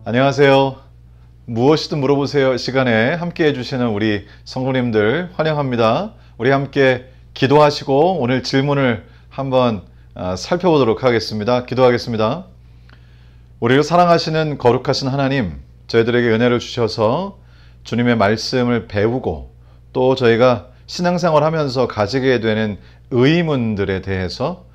안녕하세요. 무엇이든 물어보세요 시간에 함께 해주시는 우리 성도님들 환영합니다. 우리 함께 기도하시고 오늘 질문을 한번 살펴보도록 하겠습니다. 기도하겠습니다. 우리를 사랑하시는 거룩하신 하나님, 저희들에게 은혜를 주셔서 주님의 말씀을 배우고 또 저희가 신앙생활 하면서 가지게 되는 의문들에 대해서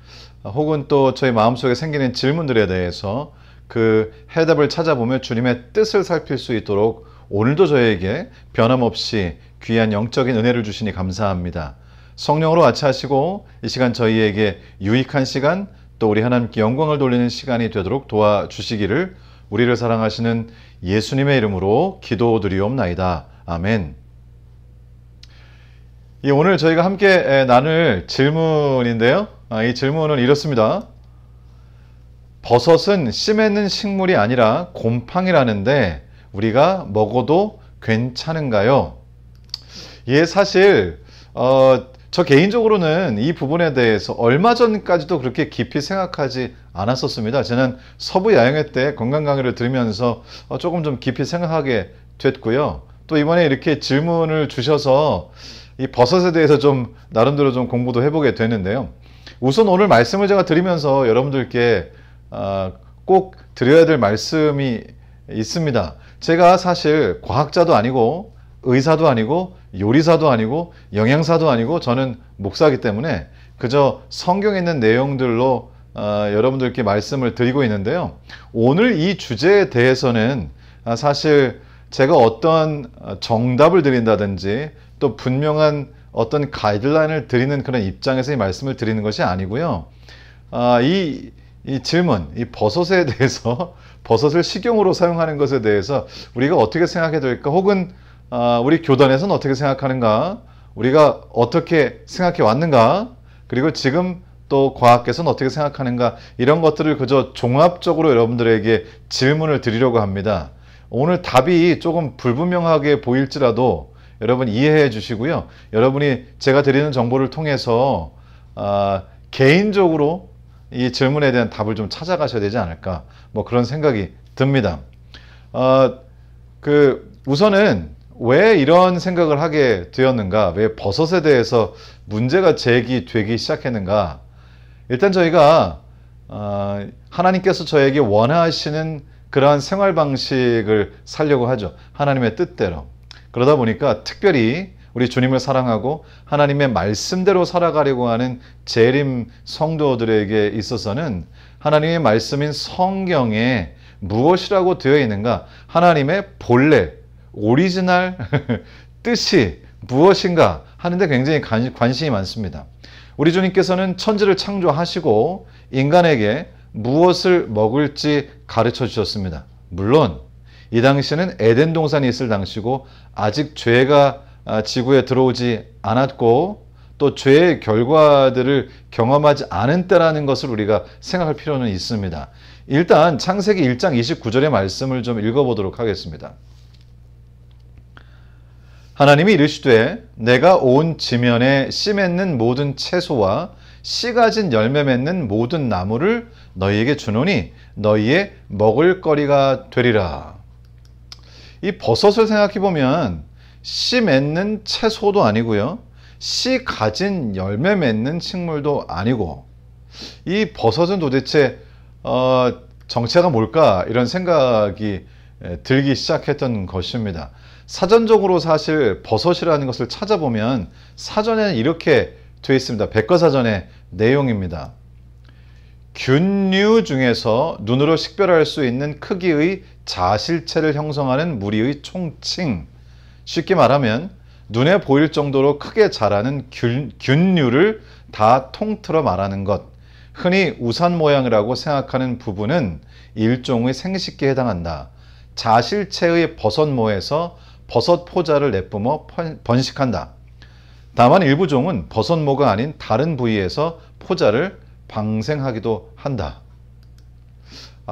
혹은 또 저희 마음속에 생기는 질문들에 대해서 그 해답을 찾아보며 주님의 뜻을 살필 수 있도록 오늘도 저에게 변함없이 귀한 영적인 은혜를 주시니 감사합니다. 성령으로 아차하시고 이 시간 저희에게 유익한 시간, 또 우리 하나님께 영광을 돌리는 시간이 되도록 도와주시기를 우리를 사랑하시는 예수님의 이름으로 기도드리옵나이다. 아멘. 오늘 저희가 함께 나눌 질문인데요. 이 질문은 이렇습니다. 버섯은 씨 맺는 식물이 아니라 곰팡이라는데 우리가 먹어도 괜찮은가요? 사실 저 개인적으로는 이 부분에 대해서 얼마 전까지도 그렇게 깊이 생각하지 않았었습니다. 저는 서부 야영회 때 건강 강의를 들으면서 조금 좀 깊이 생각하게 됐고요. 또 이번에 이렇게 질문을 주셔서 이 버섯에 대해서 좀 나름대로 좀 공부도 해보게 됐는데요. 우선 오늘 말씀을 제가 드리면서 여러분들께 꼭 드려야 될 말씀이 있습니다. 제가 사실 과학자도 아니고 의사도 아니고 요리사도 아니고 영양사도 아니고 저는 목사이기 때문에 그저 성경에 있는 내용들로 여러분들께 말씀을 드리고 있는데요. 오늘 이 주제에 대해서는 사실 제가 어떤 정답을 드린다든지 또 분명한 어떤 가이드라인을 드리는 그런 입장에서 이 말씀을 드리는 것이 아니고요. 이 질문, 이 버섯에 대해서 버섯을 식용으로 사용하는 것에 대해서 우리가 어떻게 생각해야 될까? 혹은 우리 교단에서는 어떻게 생각하는가? 우리가 어떻게 생각해 왔는가? 그리고 지금 또 과학계에서는 어떻게 생각하는가? 이런 것들을 그저 종합적으로 여러분들에게 질문을 드리려고 합니다. 오늘 답이 조금 불분명하게 보일지라도 여러분 이해해 주시고요. 여러분이 제가 드리는 정보를 통해서 개인적으로 이 질문에 대한 답을 좀 찾아가셔야 되지 않을까, 그런 생각이 듭니다. 우선은 왜 이런 생각을 하게 되었는가, 왜 버섯에 대해서 문제가 제기되기 시작했는가. 일단 저희가 하나님께서 저에게 원하시는 그러한 생활 방식을 살려고 하죠. 하나님의 뜻대로. 그러다 보니까 특별히 우리 주님을 사랑하고 하나님의 말씀대로 살아가려고 하는 재림 성도들에게 있어서는 하나님의 말씀인 성경에 무엇이라고 되어 있는가, 하나님의 본래, 오리지널 뜻이 무엇인가 하는데 굉장히 관심이 많습니다. 우리 주님께서는 천지를 창조하시고 인간에게 무엇을 먹을지 가르쳐 주셨습니다. 물론 이 당시는 에덴 동산이 있을 당시고 아직 죄가 지구에 들어오지 않았고 또 죄의 결과들을 경험하지 않은 때라는 것을 우리가 생각할 필요는 있습니다. 일단 창세기 1장 29절의 말씀을 좀 읽어보도록 하겠습니다. 하나님이 이르시되 내가 온 지면에 씨 맺는 모든 채소와 씨 가진 열매 맺는 모든 나무를 너희에게 주노니 너희의 먹을 거리가 되리라. 이 버섯을 생각해보면 씨 맺는 채소도 아니고요, 씨 가진 열매 맺는 식물도 아니고, 이 버섯은 도대체 정체가 뭘까, 이런 생각이 들기 시작했던 것입니다. 사전적으로 사실 버섯이라는 것을 찾아보면 사전에는 이렇게 되어 있습니다. 백과사전의 내용입니다. 균류 중에서 눈으로 식별할 수 있는 크기의 자실체를 형성하는 무리의 총칭. 쉽게 말하면 눈에 보일 정도로 크게 자라는 균류를 다 통틀어 말하는 것. 흔히 우산 모양이라고 생각하는 부분은 일종의 생식기에 해당한다. 자실체의 버섯모에서 버섯 포자를 내뿜어 번식한다. 다만 일부 종은 버섯모가 아닌 다른 부위에서 포자를 방생하기도 한다.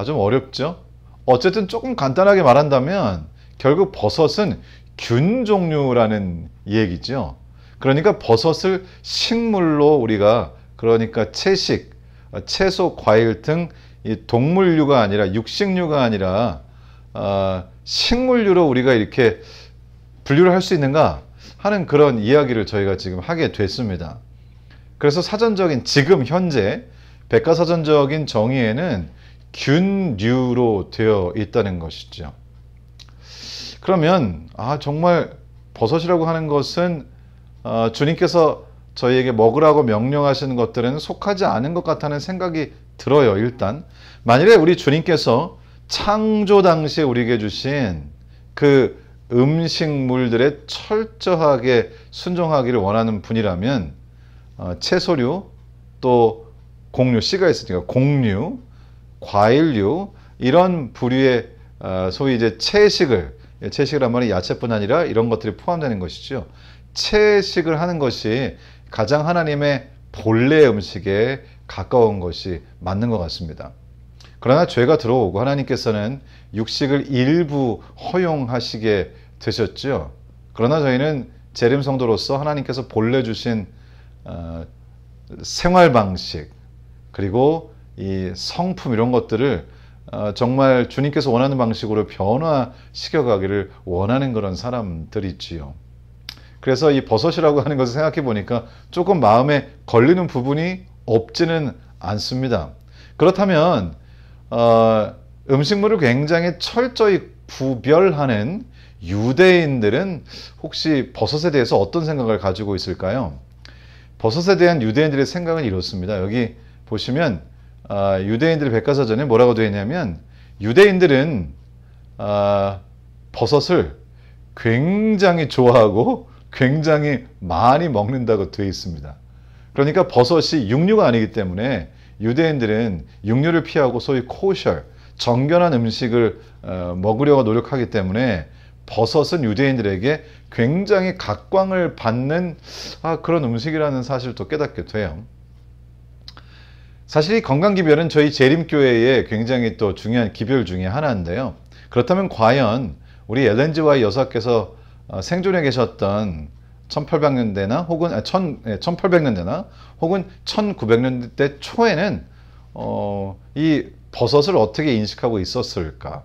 좀 어렵죠? 어쨌든 조금 간단하게 말한다면 결국 버섯은 균 종류라는 얘기죠. 그러니까 버섯을 식물로 우리가 그러니까 채식, 채소, 과일 등 이 동물류가 아니라 육식류가 아니라 식물류로 우리가 이렇게 분류를 할 수 있는가 하는 그런 이야기를 저희가 지금 하게 됐습니다. 그래서 사전적인 지금 현재 백과사전적인 정의에는 균류로 되어 있다는 것이죠. 그러면 정말 버섯이라고 하는 것은 주님께서 저희에게 먹으라고 명령하시는 것들은 속하지 않은 것 같다는 생각이 들어요. 일단 만일에 우리 주님께서 창조 당시에 우리에게 주신 그 음식물들에 철저하게 순종하기를 원하는 분이라면 채소류 또 곡류, 씨가 있으니까 곡류, 과일류 이런 부류의 소위 이제 채식을 한 말이 야채뿐 아니라 이런 것들이 포함되는 것이죠. 채식을 하는 것이 가장 하나님의 본래 음식에 가까운 것이 맞는 것 같습니다. 그러나 죄가 들어오고 하나님께서는 육식을 일부 허용하시게 되셨죠. 그러나 저희는 재림 성도로서 하나님께서 본래 주신 생활 방식 그리고 이 성품 이런 것들을 정말 주님께서 원하는 방식으로 변화시켜 가기를 원하는 그런 사람들이지요. 그래서 이 버섯이라고 하는 것을 생각해 보니까 조금 마음에 걸리는 부분이 없지는 않습니다. 그렇다면 음식물을 굉장히 철저히 구별하는 유대인들은 혹시 버섯에 대해서 어떤 생각을 가지고 있을까요? 버섯에 대한 유대인들의 생각은 이렇습니다. 여기 보시면 유대인들의 백과사전에 뭐라고 되어 있냐면 유대인들은 버섯을 굉장히 좋아하고 굉장히 많이 먹는다고 되어 있습니다. 그러니까 버섯이 육류가 아니기 때문에 유대인들은 육류를 피하고 소위 코셔, 정결한 음식을 먹으려고 노력하기 때문에 버섯은 유대인들에게 굉장히 각광을 받는 그런 음식이라는 사실을 또 깨닫게 돼요. 사실 이 건강기별은 저희 재림교회의 굉장히 또 중요한 기별 중에 하나인데요. 그렇다면 과연 우리 엘렌 G 화이트 여사께서 생존해 계셨던 1800년대나 혹은 1800년대나 혹은 1900년대 초에는 이 버섯을 어떻게 인식하고 있었을까?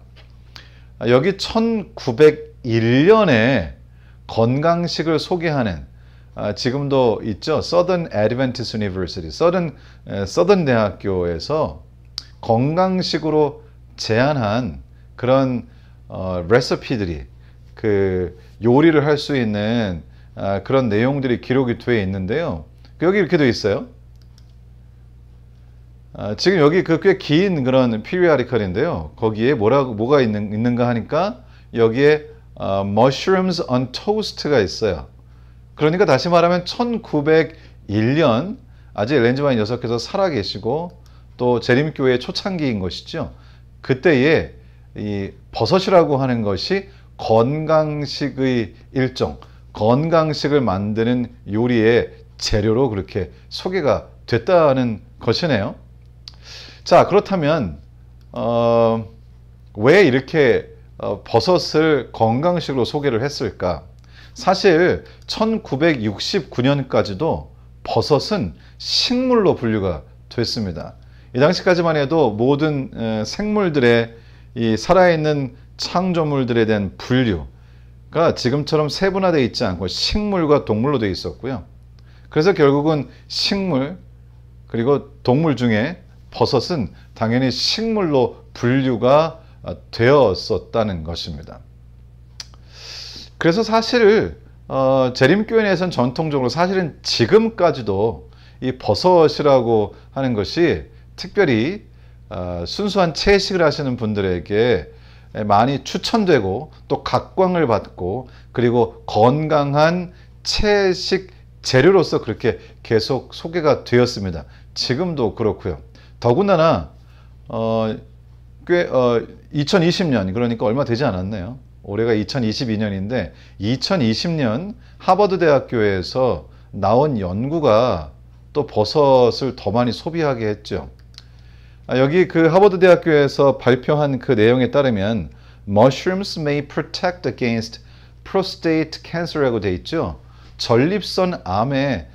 여기 1901년에 건강식을 소개하는 지금도 있죠. Southern Adventist University, Southern 대학교에서 건강식으로 제안한 그런 레시피들이 그 요리를 할 수 있는 그런 내용들이 기록이 되어 있는데요. 여기 이렇게 되어 있어요. 지금 여기 그 꽤 긴 그런 periodical인데요. 거기에 뭐가 있는가 하니까 여기에 mushrooms on toast가 있어요. 그러니까 다시 말하면 1901년 아직 엘렌 G 화이트 여사께서 살아계시고 또 재림교회의 초창기인 것이죠. 그때에 이 버섯이라고 하는 것이 건강식의 일종, 건강식을 만드는 요리의 재료로 그렇게 소개가 됐다는 것이네요. 자, 그렇다면 왜 이렇게 버섯을 건강식으로 소개를 했을까? 사실 1969년까지도 버섯은 식물로 분류가 됐습니다. 이 당시까지만 해도 모든 생물들의 이 살아있는 창조물들에 대한 분류가 지금처럼 세분화되어 있지 않고 식물과 동물로 되어 있었고요. 그래서 결국은 식물 그리고 동물 중에 버섯은 당연히 식물로 분류가 되었었다는 것입니다. 그래서 사실 재림교회 내에서는 전통적으로 사실은 지금까지도 이 버섯이라고 하는 것이 특별히 순수한 채식을 하시는 분들에게 많이 추천되고 또 각광을 받고 그리고 건강한 채식 재료로서 그렇게 계속 소개가 되었습니다. 지금도 그렇고요. 더군다나 꽤 2020년 그러니까 얼마 되지 않았네요. 올해가 2022년인데 2020년 하버드 대학교에서 나온 연구가 또 버섯을 더 많이 소비하게 했죠. 여기 그 하버드 대학교에서 발표한 그 내용에 따르면 Mushrooms may protect against prostate cancer라고 돼 있죠. 전립선 암에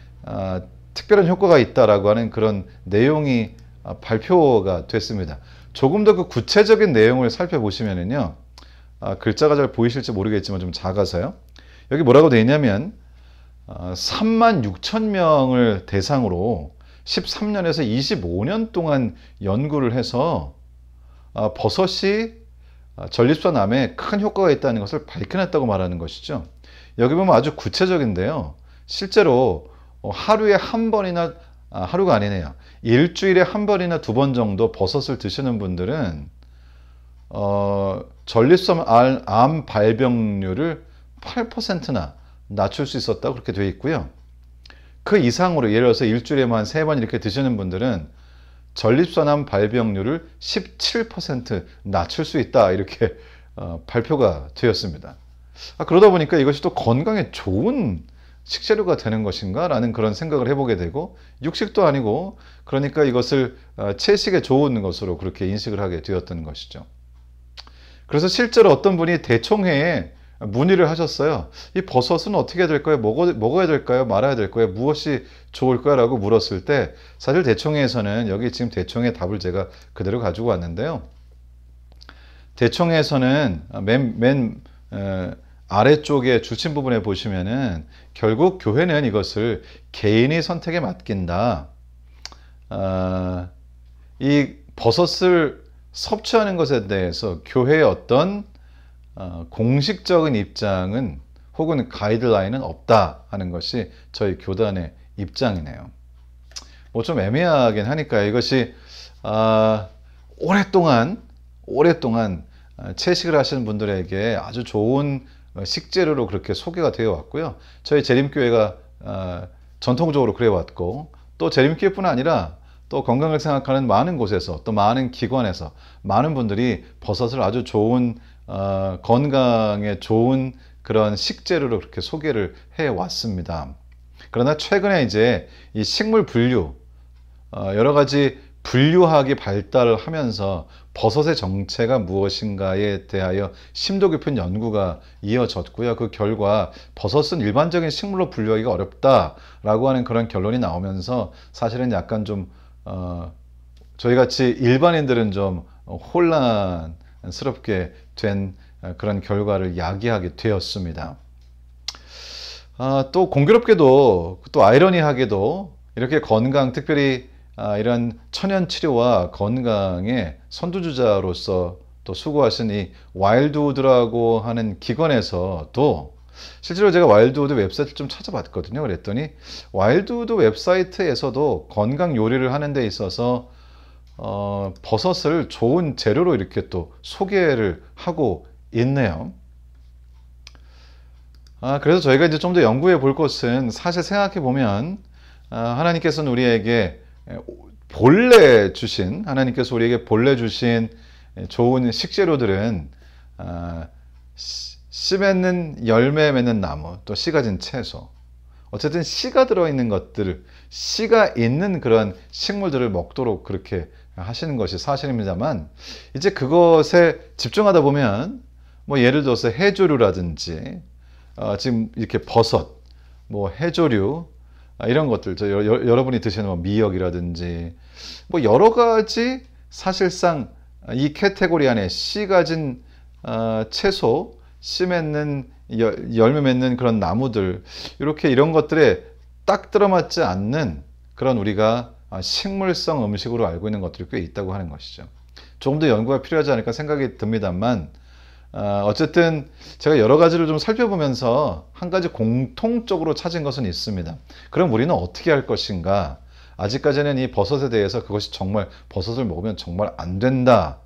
특별한 효과가 있다라고 하는 그런 내용이 발표가 됐습니다. 조금 더 그 구체적인 내용을 살펴보시면은요, 글자가 잘 보이실지 모르겠지만 좀 작아서요. 여기 뭐라고 되어 있냐면 36,000명을 대상으로 13년에서 25년 동안 연구를 해서 버섯이 전립선 암에 큰 효과가 있다는 것을 밝혀냈다고 말하는 것이죠. 여기 보면 아주 구체적인데요. 실제로 하루에 한 번이나, 하루가 아니네요. 일주일에 한 번이나 두 번 정도 버섯을 드시는 분들은 전립선 암 발병률을 8%나 낮출 수 있었다고 그렇게 되어 있고요. 그 이상으로 예를 들어서 일주일에만 3번 이렇게 드시는 분들은 전립선암 발병률을 17% 낮출 수 있다, 이렇게 발표가 되었습니다. 그러다 보니까 이것이 또 건강에 좋은 식재료가 되는 것인가 라는 그런 생각을 해보게 되고, 육식도 아니고 그러니까 이것을 채식에 좋은 것으로 그렇게 인식을 하게 되었던 것이죠. 그래서 실제로 어떤 분이 대총회에 문의를 하셨어요. 이 버섯은 어떻게 해야 될까요? 먹어야 될까요? 말아야 될까요? 무엇이 좋을까요? 라고 물었을 때, 사실 대총회에서는, 여기 지금 대총회 답을 제가 그대로 가지고 왔는데요. 대총회에서는 맨 아래쪽에 주침 부분에 보시면은 결국 교회는 이것을 개인의 선택에 맡긴다. 이 버섯을 섭취하는 것에 대해서 교회의 어떤 공식적인 입장은 혹은 가이드라인은 없다 하는 것이 저희 교단의 입장이네요. 뭐 좀 애매하긴 하니까 이것이 오랫동안 채식을 하시는 분들에게 아주 좋은 식재료로 그렇게 소개가 되어 왔고요. 저희 재림교회가 전통적으로 그래 왔고, 또 재림교회뿐 아니라 또 건강을 생각하는 많은 곳에서, 또 많은 기관에서 많은 분들이 버섯을 아주 좋은 건강에 좋은 그런 식재료로 그렇게 소개를 해 왔습니다. 그러나 최근에 이제 이 식물 분류, 여러 가지 분류학이 발달을 하면서 버섯의 정체가 무엇인가에 대하여 심도 깊은 연구가 이어졌고요. 그 결과 버섯은 일반적인 식물로 분류하기가 어렵다라고 하는 그런 결론이 나오면서, 사실은 약간 좀 저희같이 일반인들은 좀 혼란스럽게 된 그런 결과를 야기하게 되었습니다. 또 공교롭게도, 또 아이러니하게도, 이렇게 건강, 특별히 이런 천연 치료와 건강의 선두주자로서 또 수고하신 이 와일드우드라고 하는 기관에서도, 실제로 제가 와일드우드 웹사이트를 좀 찾아봤거든요. 그랬더니 와일드우드 웹사이트에서도 건강 요리를 하는 데 있어서 버섯을 좋은 재료로 이렇게 또 소개를 하고 있네요. 그래서 저희가 이제 좀 더 연구해 볼 것은, 사실 생각해 보면 하나님께서는 우리에게 하나님께서 우리에게 본래 주신 좋은 식재료들은 씨 맺는, 열매 맺는 나무, 또 씨 가진 채소, 어쨌든 씨가 들어있는 것들, 씨가 있는 그런 식물들을 먹도록 그렇게 하시는 것이 사실입니다만, 이제 그것에 집중하다 보면, 뭐 예를 들어서 해조류라든지 지금 이렇게 버섯, 뭐 해조류, 이런 것들, 여러분이 드시는 뭐 미역이라든지 뭐 여러 가지, 사실상 이 카테고리 안에 씨 가진 채소, 씨 맺는, 열매 맺는 그런 나무들, 이렇게 이런 것들에 딱 들어맞지 않는 그런 우리가 식물성 음식으로 알고 있는 것들이 꽤 있다고 하는 것이죠. 조금 더 연구가 필요하지 않을까 생각이 듭니다만, 어쨌든 제가 여러 가지를 좀 살펴보면서 한 가지 공통적으로 찾은 것은 있습니다. 그럼 우리는 어떻게 할 것인가? 아직까지는 이 버섯에 대해서 그것이 정말 버섯을 먹으면 정말 안 된다.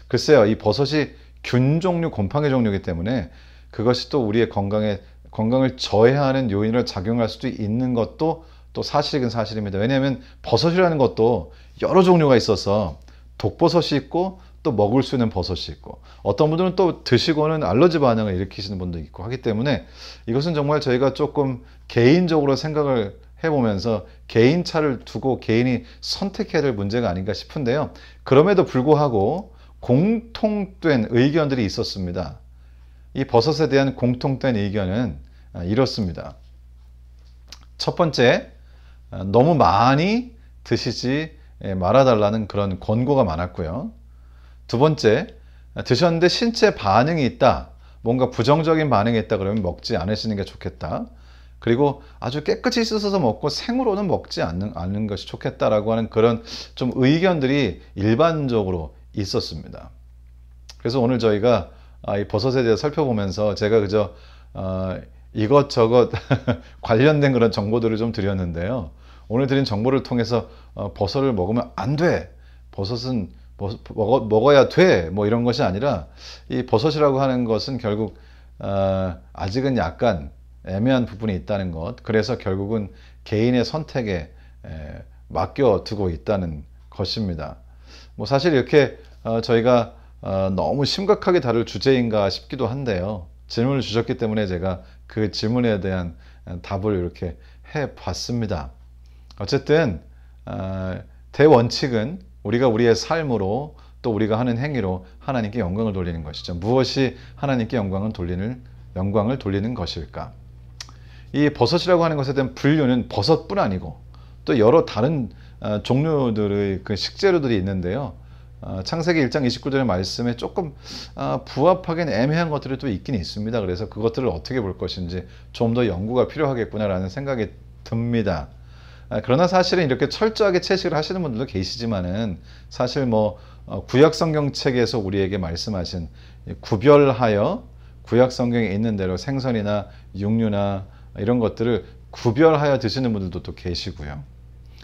글쎄요, 이 버섯이 균 종류, 곰팡이 종류이기 때문에 그것이 또 우리의 건강을 저해하는 요인으로 작용할 수도 있는 것도 또 사실이긴 사실입니다. 왜냐하면 버섯이라는 것도 여러 종류가 있어서 독버섯이 있고, 또 먹을 수 있는 버섯이 있고, 어떤 분들은 또 드시고는 알러지 반응을 일으키시는 분도 있고 하기 때문에, 이것은 정말 저희가 조금 개인적으로 생각을 해보면서 개인차를 두고 개인이 선택해야 될 문제가 아닌가 싶은데요. 그럼에도 불구하고 공통된 의견들이 있었습니다. 이 버섯에 대한 공통된 의견은 이렇습니다. 첫 번째, 너무 많이 드시지 말아달라는 그런 권고가 많았고요. 두 번째, 드셨는데 신체 반응이 있다, 뭔가 부정적인 반응이 있다 그러면 먹지 않으시는 게 좋겠다. 그리고 아주 깨끗이 씻어서 먹고 생으로는 먹지 않는 것이 좋겠다라고 하는 그런 좀 의견들이 일반적으로 있었습니다. 그래서 오늘 저희가 이 버섯에 대해 살펴보면서 제가 그저 이것저것 관련된 그런 정보들을 좀 드렸는데요. 오늘 드린 정보를 통해서 버섯을 먹으면 안 돼, 버섯은 먹어야 돼, 뭐 이런 것이 아니라 이 버섯이라고 하는 것은 결국 아직은 약간 애매한 부분이 있다는 것, 그래서 결국은 개인의 선택에 맡겨두고 있다는 것입니다. 뭐 사실 이렇게 저희가 너무 심각하게 다룰 주제인가 싶기도 한데요. 질문을 주셨기 때문에 제가 그 질문에 대한 답을 이렇게 해봤습니다. 어쨌든 대원칙은 우리가 우리의 삶으로 또 우리가 하는 행위로 하나님께 영광을 돌리는 것이죠. 무엇이 하나님께 영광을 돌리는 것일까? 이 버섯이라고 하는 것에 대한 분류는 버섯뿐 아니고 또 여러 다른 종류들의 그 식재료들이 있는데요. 창세기 1장 29절의 말씀에 조금 부합하기는 애매한 것들이 또 있긴 있습니다. 그래서 그것들을 어떻게 볼 것인지 좀 더 연구가 필요하겠구나라는 생각이 듭니다. 그러나 사실은 이렇게 철저하게 채식을 하시는 분들도 계시지만은 사실 뭐 구약 성경책에서 우리에게 말씀하신 구별하여 구약 성경에 있는 대로 생선이나 육류나 이런 것들을 구별하여 드시는 분들도 또 계시고요.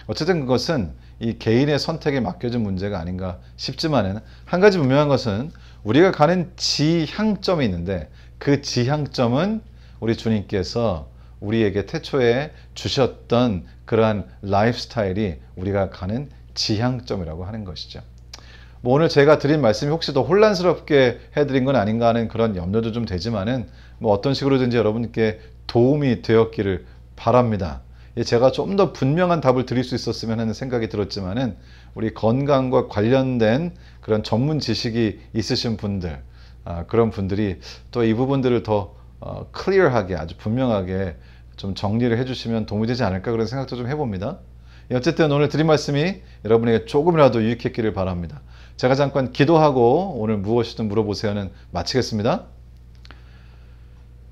어쨌든 그것은 이 개인의 선택에 맡겨진 문제가 아닌가 싶지만은 한 가지 분명한 것은 우리가 가는 지향점이 있는데 그 지향점은 우리 주님께서 우리에게 태초에 주셨던 그러한 라이프 스타일이 우리가 가는 지향점이라고 하는 것이죠. 뭐 오늘 제가 드린 말씀이 혹시 더 혼란스럽게 해드린 건 아닌가 하는 그런 염려도 좀 되지만은 뭐 어떤 식으로든지 여러분께 도움이 되었기를 바랍니다. 제가 좀 더 분명한 답을 드릴 수 있었으면 하는 생각이 들었지만은 우리 건강과 관련된 그런 전문 지식이 있으신 분들, 그런 분들이 또 이 부분들을 더 클리어하게, 아주 분명하게 좀 정리를 해주시면 도움이 되지 않을까 그런 생각도 좀 해봅니다. 어쨌든 오늘 드린 말씀이 여러분에게 조금이라도 유익했기를 바랍니다. 제가 잠깐 기도하고 오늘 무엇이든 물어보세요는 마치겠습니다.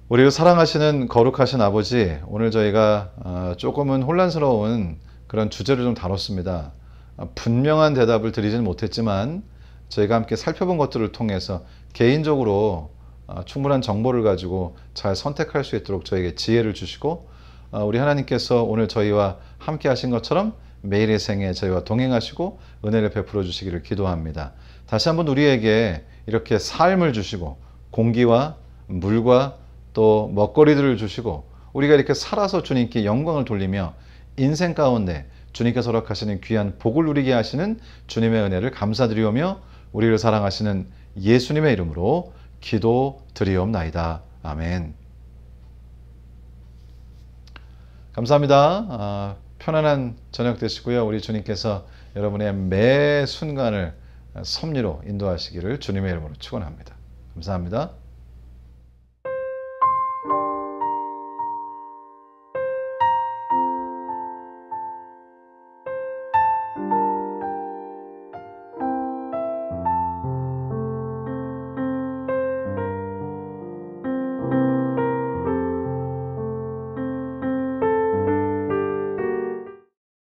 우리를 사랑하시는 거룩하신 아버지, 오늘 저희가 조금은 혼란스러운 그런 주제를 좀 다뤘습니다. 분명한 대답을 드리지는 못했지만 저희가 함께 살펴본 것들을 통해서 개인적으로 충분한 정보를 가지고 잘 선택할 수 있도록 저에게 지혜를 주시고 우리 하나님께서 오늘 저희와 함께 하신 것처럼 매일의 생에 저희와 동행하시고 은혜를 베풀어 주시기를 기도합니다. 다시 한번 우리에게 이렇게 삶을 주시고 공기와 물과 또 먹거리들을 주시고 우리가 이렇게 살아서 주님께 영광을 돌리며 인생 가운데 주님께서 허락하시는 귀한 복을 누리게 하시는 주님의 은혜를 감사드리오며 우리를 사랑하시는 예수님의 이름으로 기도드리옵나이다. 아멘. 감사합니다. 편안한 저녁 되시고요. 우리 주님께서 여러분의 매 순간을 섭리로 인도하시기를 주님의 이름으로 축원합니다. 감사합니다.